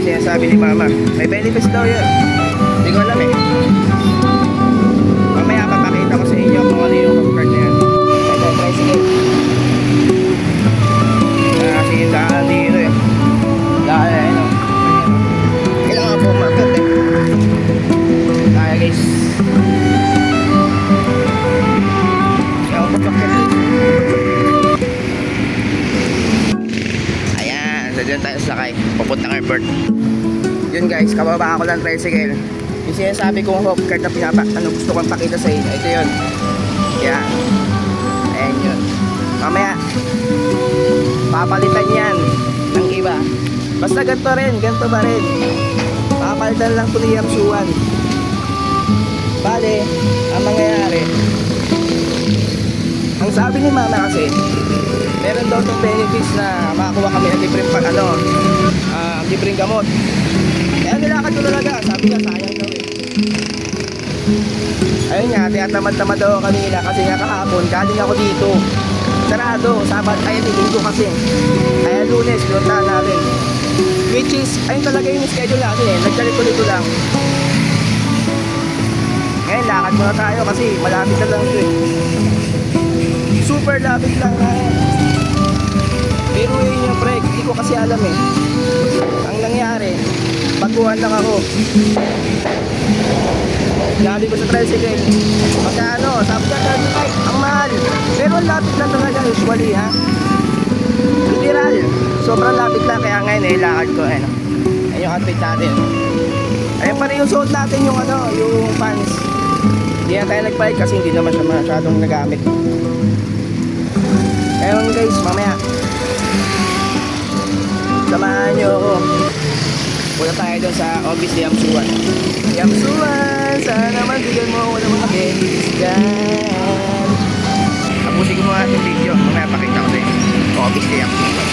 sinasabi ni mama. May benefits daw yun. Hindi ko alam eh. Mamaya papakita ko sa inyo kung ano yung card na yan. Ito, tricycle. Kasi yung daan dito eh. Daan eh, no? Kailangan po market eh. Kaya guys. Kaya ako pagkakit. Ayan, so dyan tayo sakay. Papuntang airport. Yun guys, kababa ako ng tricycle. Yung sinasabi kong hope card na gusto kong pakita sa inyo. Ito yun. Yan. Ayan yun. Mamaya, papalitan yan ng iba. Basta ganito rin, ganito ba rin. Papalitan lang ito ni Yamsuan. Bale, ang mangyayari, ang sabi ni mama kasi, meron daw itong benefits na makakuha kami ng libreng gamot. Kaya nilakad ko talaga, sabi niya sayang daw eh. Ayun nga, tinatamad-tamad daw kanina kasi nga kahapon, galing ako dito. Sarado, Sabat, ayun, linggo kasi. Kaya Lunes, pinuntahan natin. Which is, ayun talaga yung schedule natin eh, nagkalito-lito lang. Ngayon, lakad muna tayo kasi malapit na lang ito eh. Super lapit lang na yan. Pero yun yung break, hindi ko kasi alam eh. Ang nangyari, baguhan lang ako. Sabi ko sa tricycle, magkano? Sabi ka, ang mahal. Pero lapit lang talaga usually ha. Literal, sobrang lapit lang. Kaya ngayon eh, lakad ko. Ayun yung outfit natin. Ayun pa rin yung suot natin yung yung pants. Hindi na tayo nagpalit kasi hindi naman siya masyadong nagamit. Ayun guys, mamaya samahan nyo ako. Punta tayo doon sa office ni Yamsuan. Yamsuan, sana mabigyan mo ako ng mga benefits dyan. Tapusin ko mga ating video. Mamaya pakita ko sa inyo. Office ni Yamsuan.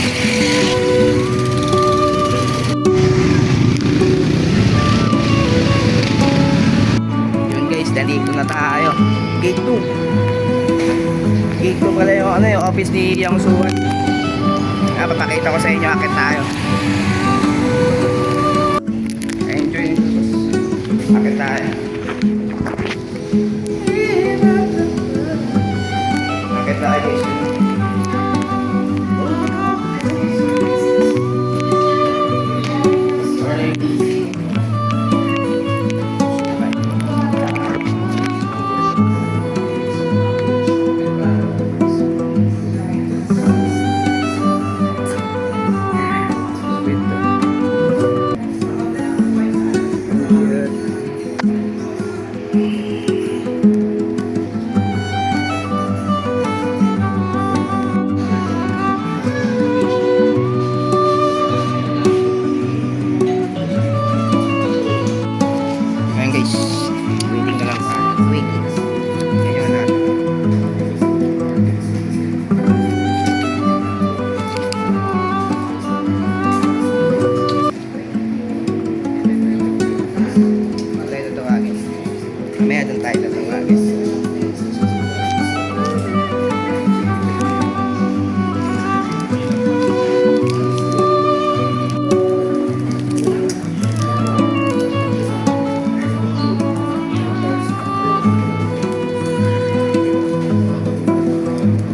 Yun guys, nandito na tayo. Gate 2. Gate 2 pala yung office ni Yamsuan. Papakita ko sa inyo, akit tayo. Enjoy. Akit tayo. Akit tayo guys. Mamaya doon tayo tatawagin.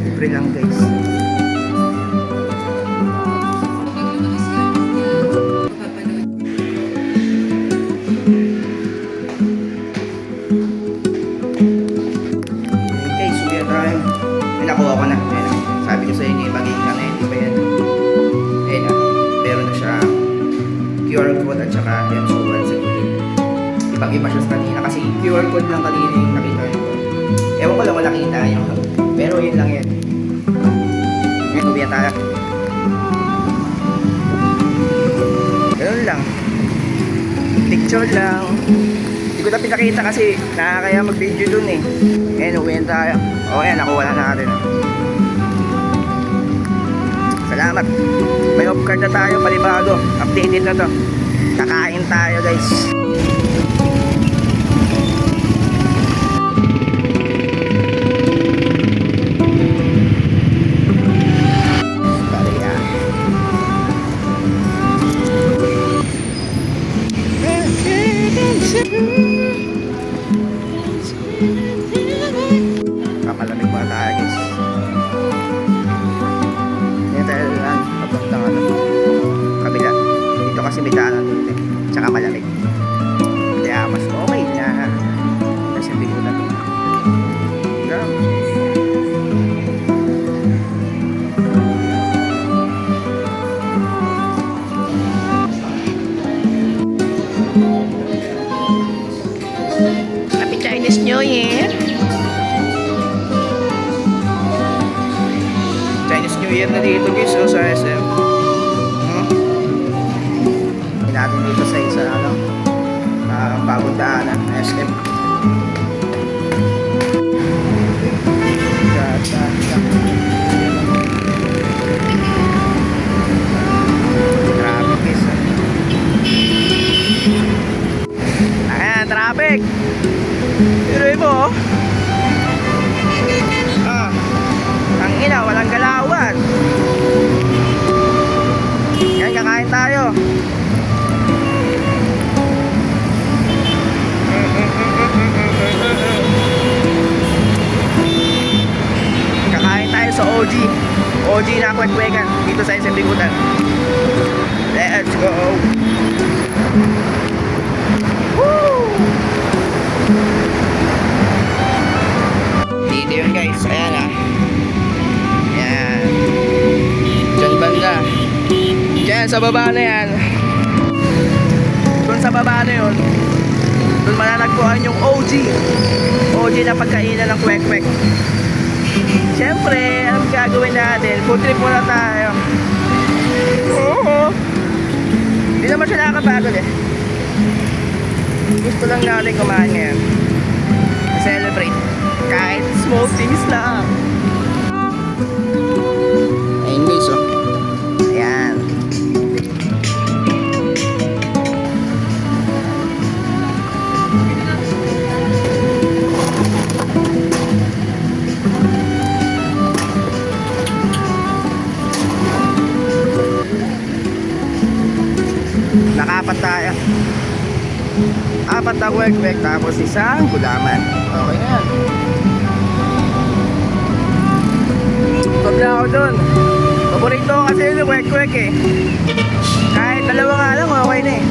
Libre lang guys. Nakuha ko na. Ayan. Sabi ko sa inyo, ibagay ka na, hindi pa yan. Ayan. Meron na siya QR code at saka Yamsuan sa gilid. Ibang-iba siya sa kanina kasi QR code lang kanina yung nakita ko. Ewan ko lang wala kita yun. Pero yun lang yan. Ngayon, uwi tayo. Ganun lang. Picture lang. Hindi ko na pinakita kasi nakakaya mag-video dun eh. Ngayon, uwi tayo. O ayan, nakuha na natin. Salamat. May off card na tayo, palibago. Updated na to. Kakain tayo guys. nagpapalamig. Kaya mas okay na kasi hindi ko na ito. Happy Chinese New Year! Chinese New Year na dito guys, so sa SM. Natin dito sa isa bagong daanan, SM. Traffic guys. Ayan, traffic. Pero mo, ang ina, walang galawan. Yan, kakain tayo. Kakain tayo sa OG na kwek-kwekan dito sa SM Bikutan. Let's go. Woo! Dito yun guys, ayan ayan, dyan banda, dyan sa baba na yan, dun sa baba na yun, dun mananagpuan yung OG na pagkainan ng kwek-kwek. Siyempre, anong gagawin natin? Food trip muna tayo. Oo. Hindi naman siya nakakapagod eh. Gusto lang natin kumain ngayon. Celebrate. Kahit small things lang. Ayun guys, oh. Ayan. Nakapat tayo. 4 na kwek-kwek tapos isang gulaman. Okay na yan. Stop na ako dun. Paborito ko kasi yung kwek-kwek eh. Kahit dalawa nga lang okay na eh.